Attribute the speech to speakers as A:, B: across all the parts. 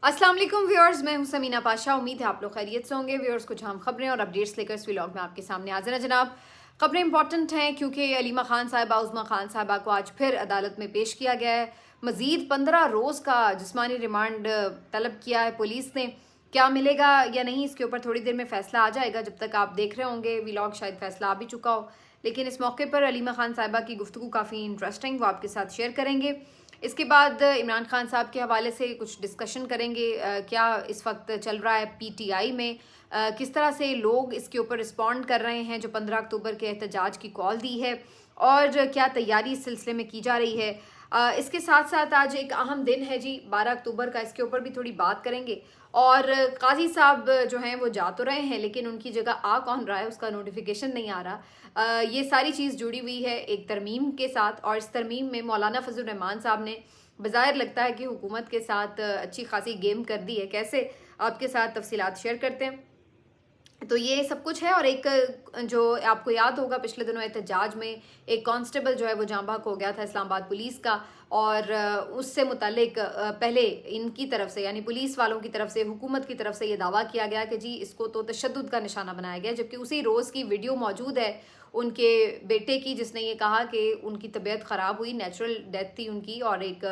A: अस्सलाम वालेकुम व्यूअर्स, मैं हूं समीना पाशा। उम्मीद है आप लोग खैरियत से होंगे। व्यूअर्स, कुछ अहम खबरें और अपडेट्स लेकर इस व्लॉग में आपके सामने हाजिर हैं जनाब। खबरें इंपॉर्टेंट हैं क्योंकि अलीमा खान साहिबा, उज़मा खान साहिबा को आज फिर अदालत में पेश किया गया है। मज़ीद 15 रोज़ का जिस्मानी रिमांड तलब किया है पुलिस ने। क्या मिलेगा या नहीं, इसके ऊपर थोड़ी देर में फैसला आ जाएगा। जब तक आप देख रहे होंगे व्लॉग, शायद फैसला आ भी चुका हो, लेकिन इस मौके पर अलीमा खान साहिबा की गुफ्तगू काफ़ी इंटरेस्टिंग, वो आपके साथ शेयर करेंगे। इसके बाद इमरान खान साहब के हवाले से कुछ डिस्कशन करेंगे। क्या इस वक्त चल रहा है पीटीआई में, किस तरह से लोग इसके ऊपर रिस्पॉन्ड कर रहे हैं जो 15 अक्टूबर के एहतजाज की कॉल दी है, और क्या तैयारी इस सिलसिले में की जा रही है। इसके साथ साथ आज एक अहम दिन है जी, 12 अक्टूबर का, इसके ऊपर भी थोड़ी बात करेंगे। और काजी साहब जो हैं वो जा तो रहे हैं, लेकिन उनकी जगह आ कौन रहा है उसका नोटिफिकेशन नहीं आ रहा। ये सारी चीज़ जुड़ी हुई है एक तरमीम के साथ, और इस तरमीम में मौलाना फजल रहमान साहब ने बज़ाहिर लगता है कि हुकूमत के साथ अच्छी खासी गेम कर दी है। कैसे, आपके साथ तफसीलात शेयर करते हैं। तो ये सब कुछ है। और एक जो आपको याद होगा, पिछले दिनों एहतजाज में एक कांस्टेबल जो है वो जाँ बहक हो गया था इस्लामाबाद पुलिस का, और उससे मुतालिक पहले इनकी तरफ से, यानी पुलिस वालों की तरफ से, हुकूमत की तरफ से ये दावा किया गया कि जी इसको तो तशद्दुद का निशाना बनाया गया, जबकि उसी रोज़ की वीडियो मौजूद है उनके बेटे की, जिसने ये कहा कि उनकी तबीयत ख़राब हुई, नेचुरल डेथ थी उनकी, और एक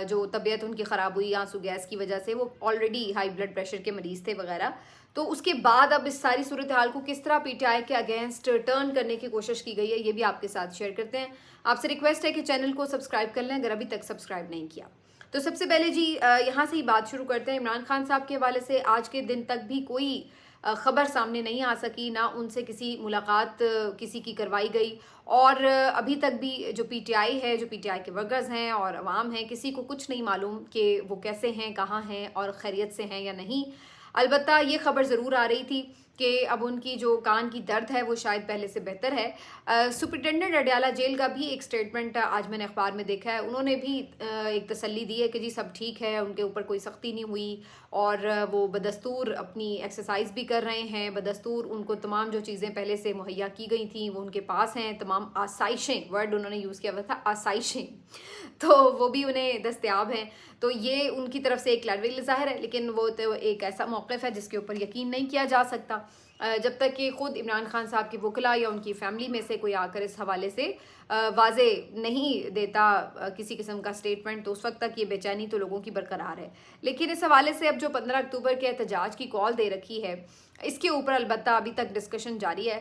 A: जो तबीयत उनकी ख़राब हुई आंसू गैस की वजह से, वो ऑलरेडी हाई ब्लड प्रेशर के मरीज़ थे वगैरह। तो उसके बाद अब इस सारी सूरत हाल को किस तरह पीटीआई के अगेंस्ट टर्न करने की कोशिश की गई है, ये भी आपके साथ शेयर करते हैं। आपसे रिक्वेस्ट है कि चैनल को सब्सक्राइब कर लें अगर अभी तक सब्सक्राइब नहीं किया। तो सबसे पहले जी यहाँ से ही बात शुरू करते हैं। इमरान खान साहब के हवाले से आज के दिन तक भी कोई खबर सामने नहीं आ सकी, ना उनसे किसी मुलाकात किसी की करवाई गई, और अभी तक भी जो पीटीआई है, जो पीटीआई के वर्कर्स हैं और अवाम हैं, किसी को कुछ नहीं मालूम कि वो कैसे हैं, कहाँ हैं और खैरियत से हैं या नहीं। अलबत्ता ये खबर ज़रूर आ रही थी कि अब उनकी जो कान की दर्द है वो शायद पहले से बेहतर है। सुपरिटेंडेंट अडयाला जेल का भी एक स्टेटमेंट आज मैंने अखबार में देखा है। उन्होंने भी एक तसल्ली दी है कि जी सब ठीक है, उनके ऊपर कोई सख्ती नहीं हुई, और वो बदस्तूर अपनी एक्सरसाइज भी कर रहे हैं। बदस्तूर उनको तमाम जो चीज़ें पहले से मुहैया की गई थी वो उनके पास हैं, तमाम आसाइशें, वर्ड उन्होंने यूज़ किया हुआ था आसाइशें, तो वो भी उन्हें दस्तयाब हैं। तो ये उनकी तरफ से एक क्लैरिटी ज़ाहिर है, लेकिन वो तो एक ऐसा मौक़िफ़ है जिसके ऊपर यकीन नहीं किया जा सकता जब तक कि ख़ुद इमरान खान साहब की वकला या उनकी फ़ैमिली में से कोई आकर इस हवाले से वाज़े नहीं देता किसी किस्म का स्टेटमेंट, तो उस वक्त तक ये बेचैनी तो लोगों की बरकरार है। लेकिन इस हवाले से अब जो 15 अक्टूबर के एहतजाज की कॉल दे रखी है, इसके ऊपर अलबत्ता अभी तक डिस्कशन जारी है।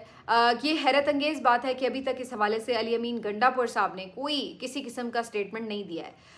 A: ये हैरत अंगेज़ बात है कि अभी तक इस हवाले से अली अमीन गंडापुर साहब ने कोई किसी किस्म का स्टेटमेंट नहीं दिया है।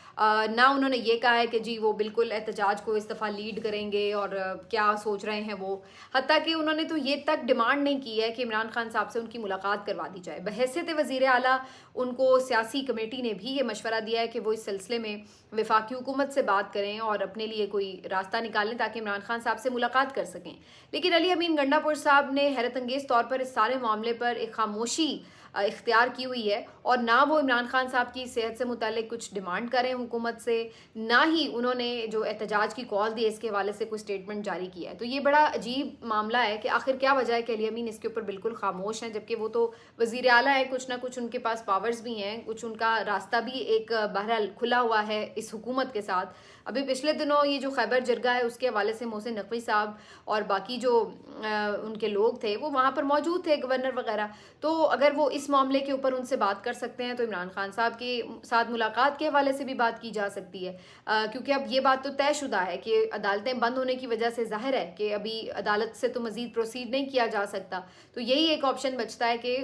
A: ना उन्होंने ये कहा है कि जी वो बिल्कुल एहतजाज को इस दफ़ा लीड करेंगे और क्या सोच रहे हैं वो। हत्ता कि उन्होंने तो ये तक डिमांड नहीं की है कि इमरान खान साहब से उनकी मुलाकात करवा दी जाए। बहैसियत वज़ीर आला उनको सियासी कमेटी ने भी ये मशवरा दिया है कि वो इस सिलसिले में वफाकी हुकूमत से बात करें और अपने लिए कोई रास्ता निकालें ताकि इमरान खान साहब से मुलाकात कर सकें। लेकिन अली अमीन गंडापुर साहब ने हैरत अंगेज़ तौर पर इस सारे मामले पर एक खामोशी इख्तियार की हुई है, और ना वो इमरान खान साहब की सेहत से मुतालिक कुछ डिमांड करें हुकूमत से, ना ही उन्होंने जो एहतजाज की कॉल दी इसके हवाले से कोई स्टेटमेंट जारी किया है। तो ये बड़ा अजीब मामला है कि आखिर क्या वजह है कि अली अमीन इसके ऊपर बिल्कुल खामोश हैं, जबकि वो तो वज़ीर आला है, कुछ ना कुछ उनके पास पावर्स भी हैं, कुछ उनका रास्ता भी एक बहरहाल खुला हुआ है इस हुकूमत के साथ। अभी पिछले दिनों ये जो खैबर जरगा है उसके हवाले से मोहसिन नकवी साहब और बाकी जो उनके लोग थे वो वहाँ पर मौजूद थे, गवर्नर वगैरह। तो अगर वो इस मामले के ऊपर उनसे बात कर सकते हैं तो इमरान खान साहब के साथ मुलाकात के हवाले से भी बात की जा सकती है, क्योंकि अब ये बात तो तयशुदा है कि अदालतें बंद होने की वजह से ज़ाहिर है कि अभी अदालत से तो मज़ीद प्रोसीड नहीं किया जा सकता। तो यही एक ऑप्शन बचता है कि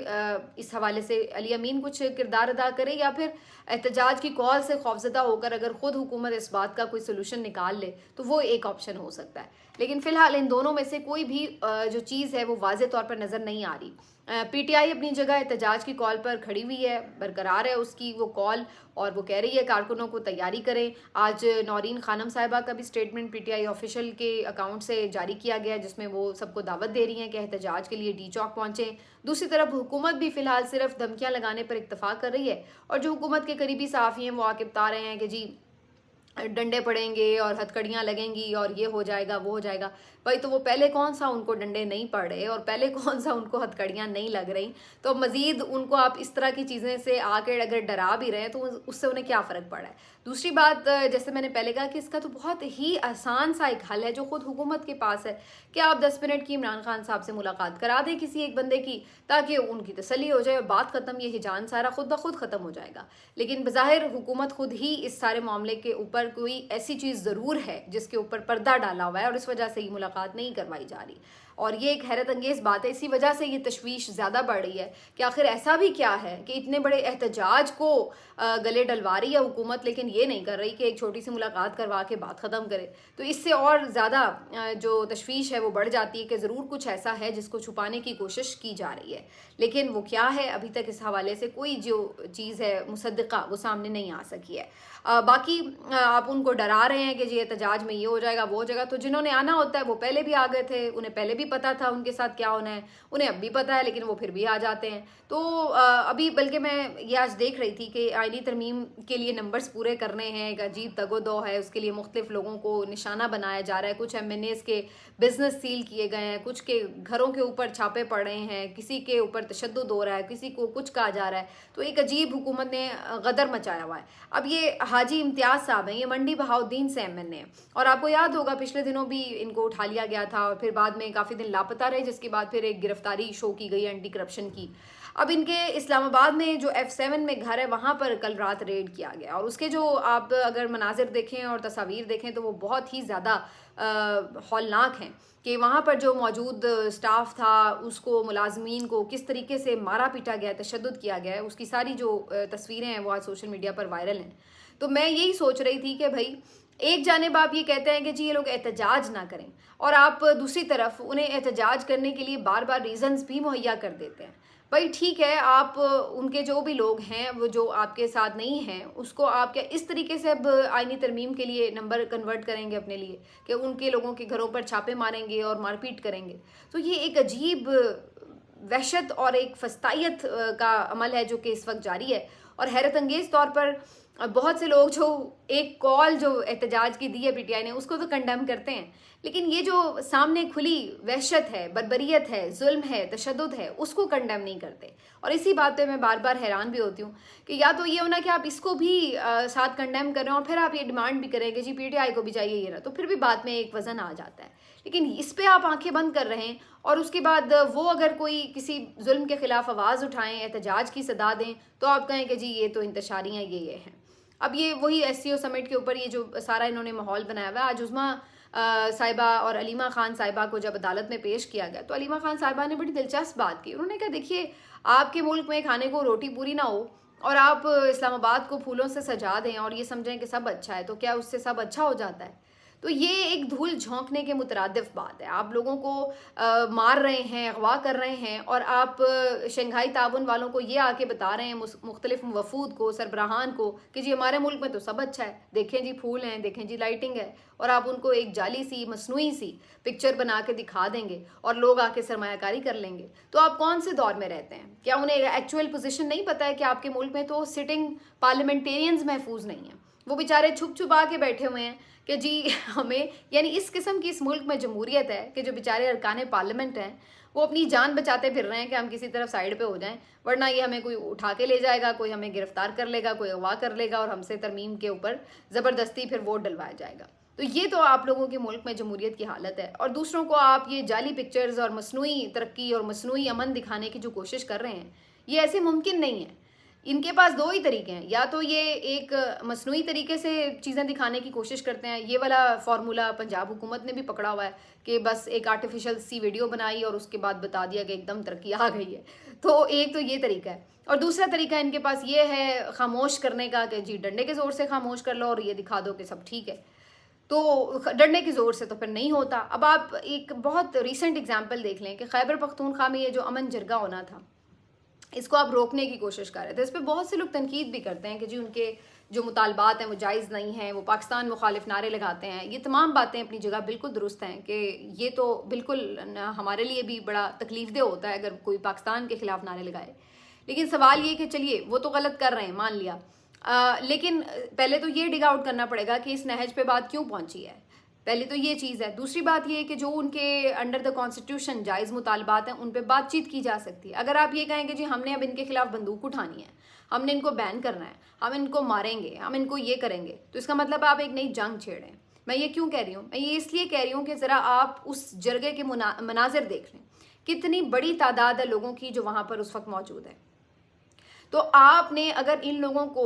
A: इस हवाले से अली अमीन कुछ किरदार अदा करे, या फिर एहतजाज की कॉल से खौफजदा होकर अगर ख़ुद हुकूमत इस बात का कोई सोल्यूशन निकाल ले तो वो एक ऑप्शन हो सकता है। लेकिन फ़िलहाल इन दोनों में से कोई भी जो चीज़ है वो वाज़े तौर पर नज़र नहीं आ रही। पीटीआई अपनी जगह एहतजाज की कॉल पर खड़ी हुई है, बरकरार है उसकी वो कॉल, और वो कह रही है कारकुनों को तैयारी करें। आज नौरीन खानम साहिबा का भी स्टेटमेंट पीटीआई ऑफिशियल के अकाउंट से जारी किया गया, जिसमें वो सबको दावत दे रही हैं कि एहतजाज के लिए डी चौक पहुँचें। दूसरी तरफ हुकूमत भी फ़िलहाल सिर्फ धमकियाँ लगाने पर इत्तफाक कर रही है, और जो हुकूमत के करीबी सहाफ़ी हैं वो आके बता रहे हैं कि जी डंडे पड़ेंगे और हथकड़ियाँ लगेंगी और ये हो जाएगा वो हो जाएगा। भाई तो वो पहले कौन सा उनको डंडे नहीं पड़ रहे और पहले कौन सा उनको हथकड़ियाँ नहीं लग रही, तो मज़ीद उनको आप इस तरह की चीज़ें से आकर अगर डरा भी रहे हैं तो उससे उन्हें क्या फ़र्क पड़ रहा है। दूसरी बात, जैसे मैंने पहले कहा कि इसका तो बहुत ही आसान सा एक हल है जो खुद हुकूमत के पास है कि आप 10 मिनट की इमरान खान साहब से मुलाकात करा दें किसी एक बंदे की, ताकि उनकी तसल्ली हो जाए और बात ख़त्म, ये हिजान सारा खुद ब खुद ख़त्म हो जाएगा। लेकिन बज़ाहिर हुकूमत खुद ही इस सारे मामले के ऊपर कोई ऐसी चीज़ ज़रूर है जिसके ऊपर पर्दा डाला हुआ है और इस वजह से ये मुलाकात नहीं करवाई जा रही। और ये एक हैरत अंगेज़ बात है, इसी वजह से ये तशवीश ज़्यादा बढ़ रही है कि आखिर ऐसा भी क्या है कि इतने बड़े एहतजाज को गले डलवा रही है हुकूमत, लेकिन ये नहीं कर रही कि एक छोटी सी मुलाकात करवा के बात ख़त्म करे। तो इससे और ज़्यादा जो तशवीश है वो बढ़ जाती है कि ज़रूर कुछ ऐसा है जिसको छुपाने की कोशिश की जा रही है, लेकिन वो क्या है अभी तक इस हवाले से कोई जो चीज़ है मुसद्दिक़ा वो सामने नहीं आ सकी है। बाकी आप उनको डरा रहे हैं कि जी एहतजाज में ये हो जाएगा वो हो जाएगा, तो जिन्होंने आना होता है वो पहले भी आ गए थे, उन्हें पहले भी पता था उनके साथ क्या होना है, उन्हें अब भी पता है, लेकिन वो फिर भी आ जाते हैं। तो अभी बल्कि मैं ये आज देख रही थी कि आईनी तरमीम के लिए नंबर्स पूरे करने हैं, एक अजीब तगोदो है, उसके लिए मुख्तलिफ लोगों को निशाना बनाया जा रहा है, कुछ MNAs के बिजनेस सील किए गए हैं, कुछ के घरों के ऊपर छापे पड़ रहे हैं, किसी के ऊपर तशद्दुद हो रहा है, किसी को कुछ कहा जा रहा है। तो एक अजीब हुकूमत ने गदर मचाया हुआ है। अब ये हाजी इम्तियाज़ साहब हैं, ये मंडी बहाउद्दीन से MNA हैं, और आपको याद होगा पिछले दिनों भी इनको उठा लिया गया था और फिर बाद में काफ़ी दिन लापता रहे, जिसके बाद फिर एक गिरफ्तारी शो की गई एंटी करप्शन की। अब इनके इस्लामाबाद में जो F7 में घर है वहाँ पर कल रात रेड किया गया, और उसके जो आप अगर मनाजिर देखें और तस्वीर देखें तो वो बहुत ही ज़्यादा हौलनाक हैं कि वहाँ पर जो मौजूद स्टाफ था उसको, मुलाजमीन को किस तरीके से मारा पीटा गया, तशद्दुद किया गया है, उसकी सारी जो तस्वीरें हैं वो आज सोशल मीडिया पर वायरल हैं। तो मैं यही सोच रही थी कि भाई एक जानिब आप ये कहते हैं कि जी ये लोग एहतजाज ना करें, और आप दूसरी तरफ उन्हें एहतजाज करने के लिए बार बार रीज़न्स भी मुहैया कर देते हैं। भाई ठीक है, आप उनके जो भी लोग हैं वो जो आपके साथ नहीं हैं उसको आप क्या इस तरीके से अब आईनी तरमीम के लिए नंबर कन्वर्ट करेंगे अपने लिए कि उनके लोगों के घरों पर छापे मारेंगे और मारपीट करेंगे। तो ये एक अजीब वहशत और एक फस्तायत का अमल है जो कि इस वक्त जारी है, और हैरत अंगेज़ तौर पर बहुत से लोग जो एक कॉल जो एहतजाज की दी है PTI ने उसको तो कंडेम करते हैं, लेकिन ये जो सामने खुली वहशत है, बर्बरियत है, जुल्म है, तशद्दुद है, उसको कंडेम नहीं करते। और इसी बात पे मैं बार बार हैरान भी होती हूँ कि या तो ये होना कि आप इसको भी साथ कंडेम कर रहे हैं और फिर आप ये डिमांड भी करें कि जी PTI को भी चाहिए ये ना, तो फिर भी बात में एक वज़न आ जाता है। लेकिन इस पे आप आंखें बंद कर रहे हैं और उसके बाद वो अगर कोई किसी जुल्म के ख़िलाफ़ आवाज़ उठाएं, एहतजाज की सदा दें, तो आप कहें कि जी ये तो इंतशारी हैं, ये हैं। अब ये वही SCO समिट के ऊपर ये जो सारा इन्होंने माहौल बनाया हुआ है, आज उज़्मा साहिबा और अलीमा खान साहिबा को जब अदालत में पेश किया गया तो अलीमा खान साहिबा ने बड़ी दिलचस्प बात की। उन्होंने कहा देखिए, आपके मुल्क में खाने को रोटी पूरी ना हो और आप इस्लामाबाद को फूलों से सजा दें और ये समझें कि सब अच्छा है, तो क्या उससे सब अच्छा हो जाता है? तो ये एक धूल झोंकने के मुतरादिफ बात है। आप लोगों को मार रहे हैं, अगवा कर रहे हैं, और आप शंघाई ताउन वालों को ये आके बता रहे हैं, मुख्तलिफ वफूद को, सरबराहान को, कि जी हमारे मुल्क में तो सब अच्छा है, देखें जी फूल हैं, देखें जी लाइटिंग है, और आप उनको एक जाली सी, मसनूई सी पिक्चर बना के दिखा देंगे और लोग आके सरमायाकारी कर लेंगे। तो आप कौन से दौर में रहते हैं? क्या उन्हें एक्चुअल पोजीशन नहीं पता है कि आपके मुल्क में तो सिटिंग पार्लियामेंटेरियंस महफूज नहीं हैं? वो बेचारे छुप छुपा के बैठे हुए हैं कि जी हमें, यानी इस किस्म की इस मुल्क में जमहूरियत है कि जो बेचारे अरकान पार्लियामेंट हैं वो अपनी जान बचाते फिर रहे हैं कि हम किसी तरफ साइड पे हो जाएं, वरना ये हमें कोई उठा के ले जाएगा, कोई हमें गिरफ्तार कर लेगा, कोई अगवा कर लेगा और हमसे तरमीम के ऊपर ज़बरदस्ती फिर वोट डलवाया जाएगा। तो ये तो आप लोगों के मुल्क में जमहूरियत की हालत है, और दूसरों को आप ये जाली पिक्चर्स और मसनूई तरक्की और मसनूई अमन दिखाने की जो कोशिश कर रहे हैं, ये ऐसे मुमकिन नहीं है। इनके पास दो ही तरीके हैं, या तो ये एक मसनूई तरीके से चीज़ें दिखाने की कोशिश करते हैं, ये वाला फार्मूला पंजाब हुकूमत ने भी पकड़ा हुआ है कि बस एक आर्टिफिशियल सी वीडियो बनाई और उसके बाद बता दिया कि एकदम तरक्की आ गई है। तो एक तो ये तरीका है, और दूसरा तरीका इनके पास ये है खामोश करने का कि जी डंडे के ज़ोर से खामोश कर लो और ये दिखा दो कि सब ठीक है। तो डंडे के ज़ोर से तो फिर नहीं होता। अब आप एक बहुत रिसेंट एग्जाम्पल देख लें कि खैबर पख्तूनख्वा में ये जो अमन जरगा होना था, इसको आप रोकने की कोशिश कर रहे थे। इस पर बहुत से लोग तनकीद भी करते हैं कि जी उनके जो मुतालबात हैं वो जायज़ नहीं हैं, वो पाकिस्तान मुखालिफ नारे लगाते हैं। ये तमाम बातें अपनी जगह बिल्कुल दुरुस्त हैं कि ये तो बिल्कुल हमारे लिए भी बड़ा तकलीफ दे होता है अगर कोई पाकिस्तान के ख़िलाफ़ नारे लगाए। लेकिन सवाल ये कि चलिए वो तो गलत कर रहे हैं, मान लिया, लेकिन पहले तो ये डिग आउट करना पड़ेगा कि इस नहज पे बात क्यों पहुंची है। पहले तो ये चीज़ है। दूसरी बात ये है कि जो उनके अंडर द कॉन्स्टिट्यूशन जायज़ मुतालबात हैं उन पे बातचीत की जा सकती है। अगर आप ये कहें कि जी हमने अब इनके खिलाफ बंदूक उठानी है, हमने इनको बैन करना है, हम इनको मारेंगे, हम इनको ये करेंगे, तो इसका मतलब आप एक नई जंग छेड़ें। मैं ये क्यों कह रही हूँ? मैं ये इसलिए कह रही हूँ कि ज़रा आप उस जरगे के मनाजिर देख लें, कितनी बड़ी तादाद है लोगों की जो वहाँ पर उस वक्त मौजूद है। तो आपने अगर इन लोगों को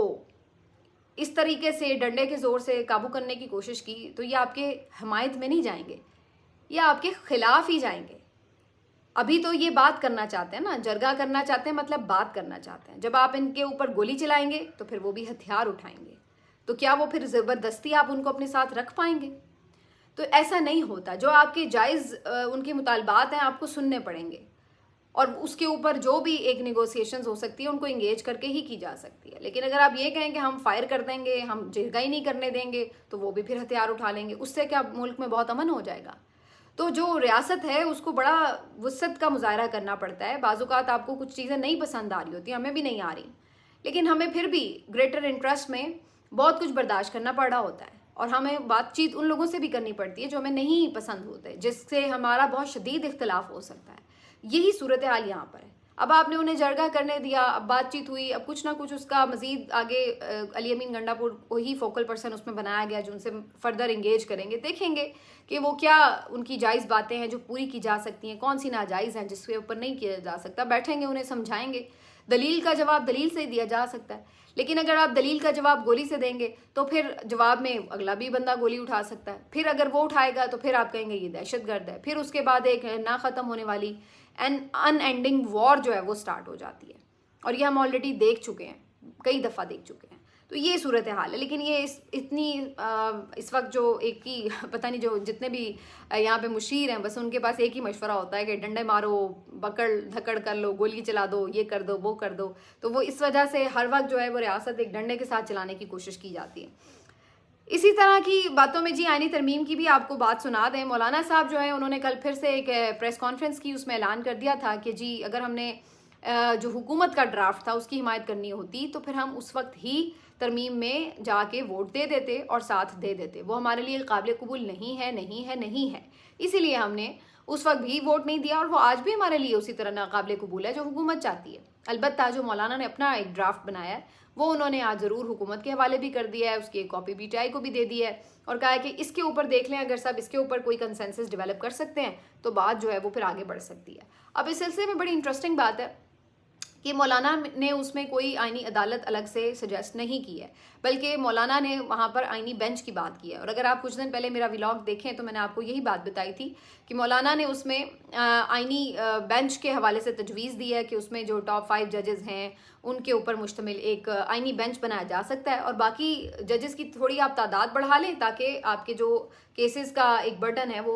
A: इस तरीके से डंडे के ज़ोर से काबू करने की कोशिश की तो ये आपके हमायत में नहीं जाएंगे, ये आपके खिलाफ ही जाएंगे। अभी तो ये बात करना चाहते हैं ना, जरगा करना चाहते हैं, मतलब बात करना चाहते हैं। जब आप इनके ऊपर गोली चलाएंगे तो फिर वो भी हथियार उठाएंगे, तो क्या वो फिर ज़बरदस्ती आप उनको अपने साथ रख पाएंगे? तो ऐसा नहीं होता। जो आपके जायज़ उनके मुतालबात हैं आपको सुनने पड़ेंगे, और उसके ऊपर जो भी एक निगोसिएशंस हो सकती है उनको इंगेज करके ही की जा सकती है। लेकिन अगर आप ये कहें कि हम फायर कर देंगे, हम जरगा ही नहीं करने देंगे, तो वो भी फिर हथियार उठा लेंगे। उससे क्या मुल्क में बहुत अमन हो जाएगा? तो जो रियासत है उसको बड़ा वुसअत का मुजाहरा करना पड़ता है। बाज़-औक़ात आपको कुछ चीज़ें नहीं पसंद आ रही होती, हमें भी नहीं आ रही, लेकिन हमें फिर भी ग्रेटर इंटरेस्ट में बहुत कुछ बर्दाश्त करना पड़ रहा होता है, और हमें बातचीत उन लोगों से भी करनी पड़ती है जो हमें नहीं पसंद होते, जिससे हमारा बहुत शदीद इख्तिलाफ हो सकता है। यही सूरत हाल यहाँ पर है। अब आपने उन्हें जरगा करने दिया, अब बातचीत हुई, अब कुछ ना कुछ उसका मजीद आगे अली अमीन गंडापुर को ही फोकल पर्सन उसमें बनाया गया जो उनसे फर्दर इंगेज करेंगे। देखेंगे कि वो क्या उनकी जायज़ बातें हैं जो पूरी की जा सकती हैं, कौन सी नाजायज़ हैं जिसके ऊपर नहीं किया जा सकता। बैठेंगे, उन्हें समझाएंगे, दलील का जवाब दलील से ही दिया जा सकता है। लेकिन अगर आप दलील का जवाब गोली से देंगे तो फिर जवाब में अगला भी बंदा गोली उठा सकता है। फिर अगर वो उठाएगा तो फिर आप कहेंगे ये दहशतगर्द है। फिर उसके बाद एक ना ख़त्म होने वाली अनएंडिंग वॉर जो है वो स्टार्ट हो जाती है, और ये हम ऑलरेडी देख चुके हैं, कई दफ़ा देख चुके हैं। तो ये सूरत हाल है। लेकिन ये इस वक्त जो एक ही पता नहीं, जो जितने भी यहाँ पे मुशीर हैं, बस उनके पास एक ही मशवरा होता है कि डंडे मारो, पकड़ धकड़ कर लो, गोली चला दो, ये कर दो, वो कर दो। तो वो इस वजह से हर वक्त जो है वो रियासत एक डंडे के साथ चलाने की कोशिश की जाती है। इसी तरह की बातों में जी आईनी तरमीम की भी आपको बात सुना दें। मौलाना साहब जो है उन्होंने कल फिर से एक प्रेस कॉन्फ्रेंस की, उसमें ऐलान कर दिया था कि जी अगर हमने जो हुकूमत का ड्राफ्ट था उसकी हिमायत करनी होती तो फिर हम उस वक्त ही तरमीम में जाके वोट दे देते और साथ दे देते। वो हमारे लिए काबिल कबूल नहीं है, नहीं है, नहीं है, इसीलिए हमने उस वक्त भी वोट नहीं दिया, और वो आज भी हमारे लिए उसी तरह नाकाबिल कबूल है जो हुकूमत चाहती है। अलबत्ता जो मौलाना ने अपना एक ड्राफ्ट बनाया है वो उन्होंने आज ज़रूर हुकूमत के हवाले भी कर दिया है, उसकी एक कॉपी पीटीआई को भी दे दी है, और कहा है कि इसके ऊपर देख लें, अगर सब इसके ऊपर कोई कंसेंसस डेवलप कर सकते हैं तो बात जो है वो फिर आगे बढ़ सकती है। अब इस सिलसिले में बड़ी इंटरेस्टिंग बात है कि मौलाना ने उसमें कोई आईनी अदालत अलग से सजेस्ट नहीं की है, बल्कि मौलाना ने वहाँ पर आईनी बेंच की बात की है। और अगर आप कुछ दिन पहले मेरा व्लॉग देखें तो मैंने आपको यही बात बताई थी कि मौलाना ने उसमें आईनी बेंच के हवाले से तजवीज़ दी है कि उसमें जो टॉप 5 जजेस हैं उनके ऊपर मुश्तमिल एक आईनी बेंच बनाया जा सकता है, और बाकी जजेस की थोड़ी आप तादाद बढ़ा लें ताकि आपके जो केसेस का एक बर्डन है वो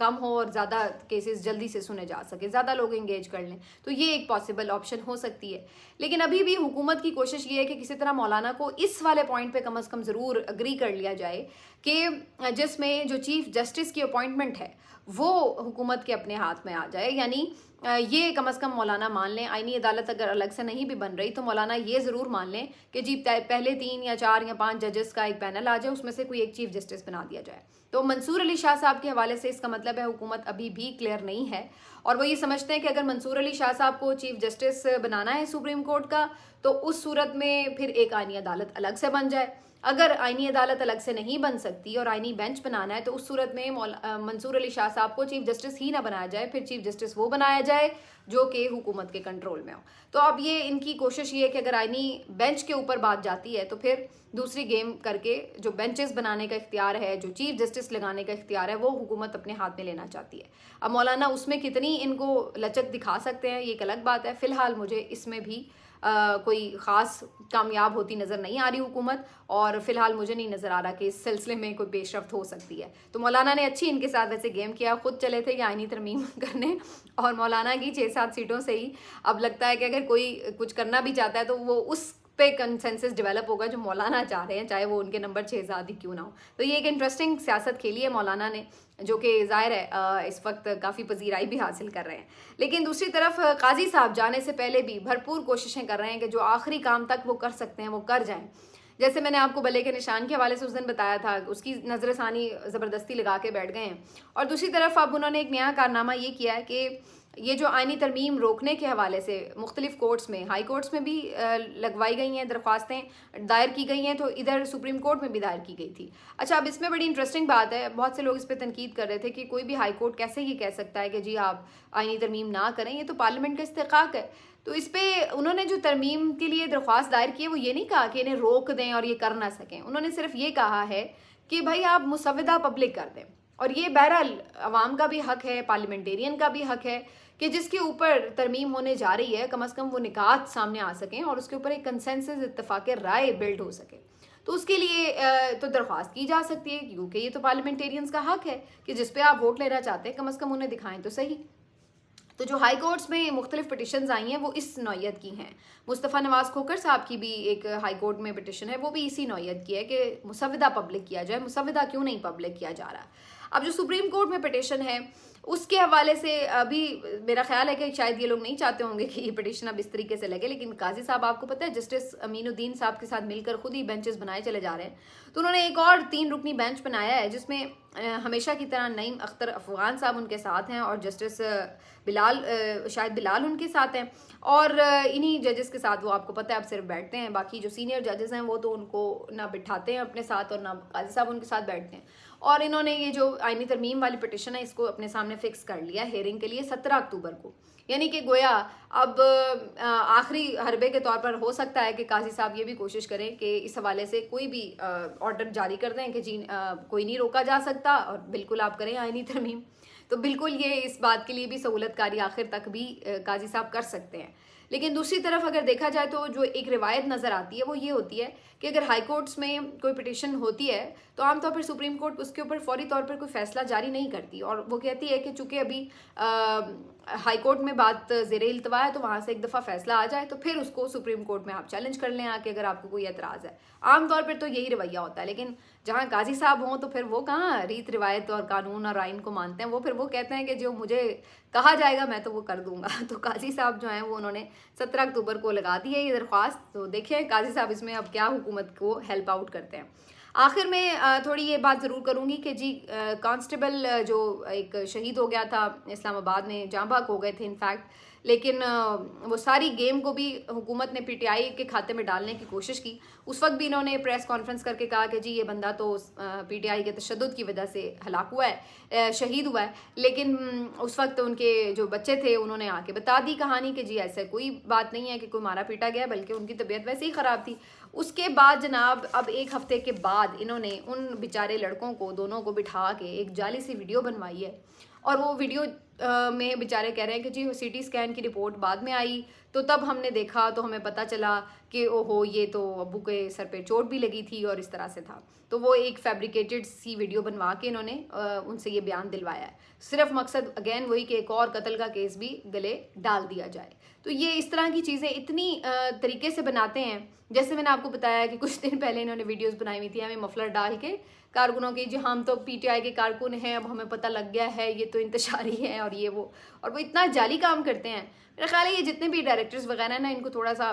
A: कम हो और ज़्यादा केसेस जल्दी से सुने जा सके, ज़्यादा लोग इंगेज कर लें, तो ये एक पॉसिबल ऑप्शन हो सकती है। लेकिन अभी भी हुकूमत की कोशिश ये है कि किसी तरह मौलाना को इस वाले पॉइंट पे कम से कम ज़रूर अग्री कर लिया जाए कि जिसमें जो चीफ जस्टिस की अपॉइंटमेंट है वो हुकूमत के अपने हाथ में आ जाए। यानी ये कम से कम मौलाना मान लें, आईनी अदालत अगर अलग से नहीं भी बन रही तो मौलाना ये ज़रूर मान लें कि जी पहले 3 या 4 या 5 जजेस का एक पैनल आ जाए, उसमें से कोई एक चीफ जस्टिस बना दिया जाए। तो मंसूर अली शाह साहब के हवाले से इसका मतलब है हुकूमत अभी भी क्लियर नहीं है, और वो ये समझते हैं कि अगर मंसूर अली शाह साहब को चीफ जस्टिस बनाना है सुप्रीम कोर्ट का तो उस सूरत में फिर एक आईनी अदालत अलग से बन जाए। अगर आईनी अदालत अलग से नहीं बन सकती और आईनी बेंच बनाना है तो उस सूरत में मंसूर अली शाह साहब को चीफ जस्टिस ही ना बनाया जाए, फिर चीफ जस्टिस वो बनाया जाए जो कि हुकूमत के कंट्रोल में हो। तो अब ये इनकी कोशिश ये है कि अगर आईनी बेंच के ऊपर बात जाती है तो फिर दूसरी गेम करके जो बेंचेस बनाने का इख्तियार है, जो चीफ जस्टिस लगाने का इख्तियार है, वो हुकूमत अपने हाथ में लेना चाहती है। अब मौलाना उसमें कितनी इनको लचक दिखा सकते हैं ये एक अलग बात है। फ़िलहाल मुझे इसमें भी कोई ख़ास कामयाब होती नज़र नहीं आ रही हुकूमत, और फ़िलहाल मुझे नहीं नज़र आ रहा कि इस सिलसिले में कोई पेशरफ्त हो सकती है। तो मौलाना ने अच्छी इनके साथ वैसे गेम किया, ख़ुद चले थे कि आईनी तरमीम करने, और मौलाना की 6-7 सीटों से ही अब लगता है कि अगर कोई कुछ करना भी चाहता है तो वो उस पे कंसेंसस डेवलप होगा जो मौलाना चाह रहे हैं, चाहे वो उनके नंबर 6 ही क्यों ना हो। तो ये एक इंटरेस्टिंग सियासत खेली है मौलाना ने, जो कि ज़ाहिर है इस वक्त काफ़ी पजीराई भी हासिल कर रहे हैं। लेकिन दूसरी तरफ काजी साहब जाने से पहले भी भरपूर कोशिशें कर रहे हैं कि जो आखिरी काम तक वो कर सकते हैं वो कर जाएं। जैसे मैंने आपको भले के निशान के हवाले से उस दिन बताया था, उसकी नजरसानी ज़बरदस्ती लगा के बैठ गए हैं। और दूसरी तरफ अब उन्होंने एक नया कारनामा ये किया है कि ये जो आइनी तरमीम रोकने के हवाले से मुख्तलिफ कोर्ट्स में, हाई कोर्ट्स में भी लगवाई गई हैं, दरख्वास्तें दायर की गई हैं, तो इधर सुप्रीम कोर्ट में भी दायर की गई थी। अच्छा, अब इसमें बड़ी इंटरेस्टिंग बात है, बहुत से लोग इस पर तनकीद कर रहे थे कि कोई भी हाई कोर्ट कैसे ये कह सकता है कि जी आप आइनी तरमीम ना करें, ये तो पार्लियामेंट का इस्तेकाक है। तो इस पर उन्होंने जो तरमीम के लिए दरख्वास्त दायर की है वो ये नहीं कहा कि इन्हें रोक दें और ये कर ना सकें, उन्होंने सिर्फ ये कहा है कि भाई आप मुसव्वदा पब्लिक कर दें। और ये बहरहाल अवाम का भी हक है, पार्लियामेंटेरियन का भी हक है कि जिसके ऊपर तरमीम होने जा रही है कम अज़ कम वो निकात सामने आ सकें और उसके ऊपर एक कंसेंसस इत्तफाक राय बिल्ड हो सके। तो उसके लिए तो दरख्वास्त की जा सकती है, क्योंकि ये तो पार्लियामेंटेरियंस का हक है कि जिस पे आप वोट लेना चाहते हैं कम अज़ कम उन्हें दिखाएं तो सही। तो जो हाई कोर्ट्स में मुख्तलिफ पिटिशन्स आई हैं वो इस नौयत की हैं। मुस्तफ़ा नवाज़ खोखर साहब की भी एक हाई कोर्ट में पिटिशन है, वो भी इसी नौयत की है कि मुसव्वदा पब्लिक किया जाए। मुसव्वदा क्यों नहीं पब्लिक किया जा रहा? अब जो सुप्रीम कोर्ट में पिटिशन है उसके हवाले से अभी मेरा ख्याल है कि शायद ये लोग नहीं चाहते होंगे कि ये पिटिशन अब इस तरीके से लगे, लेकिन काजी साहब आपको पता है जस्टिस अमीनुद्दीन साहब के साथ मिलकर खुद ही बेंचेस बनाए चले जा रहे हैं। तो उन्होंने एक और 3 रुकनी बेंच बनाया है जिसमें हमेशा की तरह नईम अख्तर अफगान साहब उनके साथ हैं और जस्टिस शायद बिलाल उनके साथ हैं। और इन्हीं जजेस के साथ वो आपको पता है अब सिर्फ बैठते हैं, बाकी जो सीनियर जजेस हैं वो तो उनको ना बिठाते हैं अपने साथ और ना काजी साहब उनके साथ बैठते हैं। और इन्होंने ये जो आइनी तरमीम वाली पिटिशन है इसको अपने सामने फिक्स कर लिया हेयरिंग के लिए 17 अक्टूबर को, यानी कि गोया अब आखिरी हरबे के तौर पर हो सकता है कि काजी साहब ये भी कोशिश करें कि इस हवाले से कोई भी ऑर्डर जारी कर दें कि जी कोई नहीं रोका जा सकता और बिल्कुल आप करें आइनी तरमीम। तो बिल्कुल ये इस बात के लिए भी सहूलतकारी आखिर तक भी काजी साहब कर सकते हैं। लेकिन दूसरी तरफ अगर देखा जाए तो जो एक रिवायत नज़र आती है वो ये होती है कि अगर हाई कोर्ट्स में कोई पिटिशन होती है तो आमतौर पर सुप्रीम कोर्ट उसके ऊपर फौरी तौर पर कोई फैसला जारी नहीं करती और वो कहती है कि चूंकि अभी हाई कोर्ट में बात ज़ेरे इल्तवा है तो वहाँ से एक दफ़ा फैसला आ जाए तो फिर उसको सुप्रीम कोर्ट में आप चैलेंज कर लें आके, अगर आपको कोई एतराज़ है। आमतौर पर तो यही रवैया होता है, लेकिन जहाँ काजी साहब हों तो फिर वो कहाँ रीत रिवायत और कानून और आइन को मानते हैं, वो फिर वो कहते हैं कि जो मुझे कहा जाएगा मैं तो वो कर दूंगा। तो काजी साहब जो हैं वो उन्होंने 17 अक्टूबर को लगा दी है ये दरख्वास्त। तो देखिए काजी साहब इसमें अब क्या हुकूमत को हेल्प आउट करते हैं। आखिर में थोड़ी ये बात ज़रूर करूँगी कि जी कांस्टेबल जो एक शहीद हो गया था इस्लामाबाद में, जाँ बहक हो गए थे इनफैक्ट, लेकिन वो सारी गेम को भी हुकूमत ने पीटीआई के खाते में डालने की कोशिश की। उस वक्त भी इन्होंने प्रेस कॉन्फ्रेंस करके कहा कि जी ये बंदा तो पीटीआई के तशद्दुद की वजह से हलाक हुआ है, शहीद हुआ है। लेकिन उस वक्त उनके जो बच्चे थे उन्होंने आके बता दी कहानी कि जी ऐसा कोई बात नहीं है कि कोई मारा पीटा गया, बल्कि उनकी तबीयत वैसे ही ख़राब थी। उसके बाद जनाब अब 1 हफ्ते के बाद इन्होंने उन बेचारे लड़कों को दोनों को बिठा के एक जाली सी वीडियो बनवाई है और वो वीडियो में बेचारे कह रहे हैं कि जी सीटी स्कैन की रिपोर्ट बाद में आई तो तब हमने देखा तो हमें पता चला कि ओहो ये तो अब्बू के सर पे चोट भी लगी थी और इस तरह से था। तो वो एक फैब्रिकेटेड सी वीडियो बनवा के इन्होंने उनसे ये बयान दिलवाया है, सिर्फ मकसद अगेन वही कि एक और कत्ल का केस भी गले डाल दिया जाए। तो ये इस तरह की चीज़ें इतनी तरीके से बनाते हैं, जैसे मैंने आपको बताया कि कुछ दिन पहले इन्होंने वीडियोस बनाई हुई थी हमें मफलर डाल के कारकुनों की, जो हम तो पीटीआई के कारकुन हैं अब हमें पता लग गया है ये तो इंतशारी है और ये वो इतना जाली काम करते हैं। मेरा ख्याल है ये जितने भी डायरेक्टर्स वगैरह ना इनको थोड़ा सा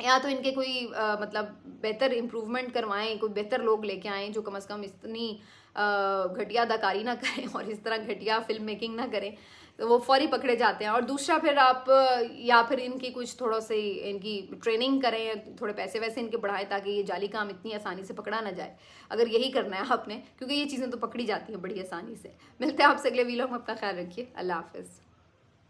A: या तो इनके कोई मतलब बेहतर इम्प्रूवमेंट करवाएं, कोई बेहतर लोग लेके आएँ जो कम अज़ कम इतनी घटिया अदाकारी ना करें और इस तरह घटिया फिल्म मेकिंग ना करें, तो वो फौरी पकड़े जाते हैं। और दूसरा फिर आप या फिर इनकी कुछ थोड़ा से इनकी ट्रेनिंग करें, थोड़े पैसे वैसे इनके बढ़ाएं ताकि ये जाली काम इतनी आसानी से पकड़ा ना जाए, अगर यही करना है आपने, क्योंकि ये चीज़ें तो पकड़ी जाती हैं बड़ी आसानी से। मिलते हैं आपसे अगले वीडियो में, अपना ख्याल रखिए, अल्लाह हाफ़िज़।